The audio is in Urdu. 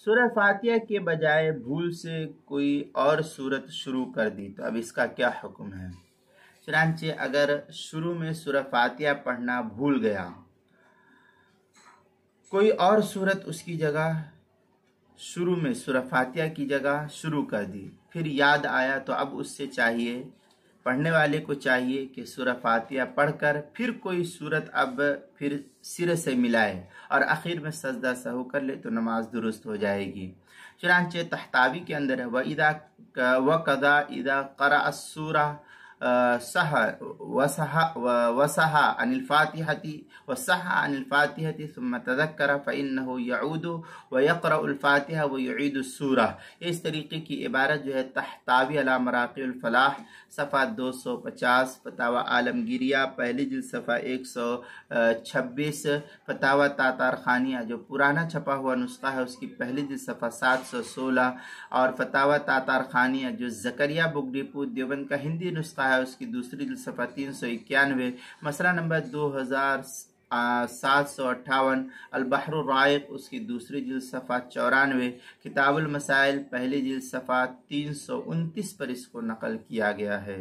سورہ فاتحہ کے بجائے بھول سے کوئی اور سورت شروع کر دی تو اب اس کا کیا حکم ہے؟ چنانچہ اگر شروع میں سورہ فاتحہ پڑھنا بھول گیا، کوئی اور سورت اس کی جگہ شروع میں سورہ فاتحہ کی جگہ شروع کر دی، پھر یاد آیا تو اب اس سے چاہیے، پڑھنے والے کو چاہیے کہ سورہ فاتحہ پڑھ کر پھر کوئی سورت اب پھر سرے سے ملائے اور آخر میں سجدہ سہو کر لے تو نماز درست ہو جائے گی۔ چنانچہ تحتاوی کے اندر ہے وَقَضَى إِذَا قَرَأَ السُّورَةَ وَسَهَى عَنِ الْفَاتِحَةِ ثُمَّ تَذَكَّرَ فَإِنَّهُ يَعُودُ وَيَقْرَأُ الْفَاتِحَةَ وَيُعِيدُ السُّورَةَ۔ اس طریقے کی عبارت جو ہے تحتاوی علی مراقی الفلاح صفحہ 250، فتاوی عالمگیریہ پہلی جلد صفحہ 126، فتاوی تاتار خانیہ جو پرانا چھپا ہوا نسخہ ہے اس کی پہلی جلد صفحہ 716، اور فتاوی تاتار خانیہ جو زکریہ بک ڈپو دیوبند کا ہندی نسخہ ہے اس کی دوسری جلد صفحہ 391، مسئلہ نمبر 2758، البحر الرائق اس کی دوسری جلد صفحہ 94، کتاب المسائل پہلی جلد صفحہ 329 پر اس کو نقل کیا گیا ہے۔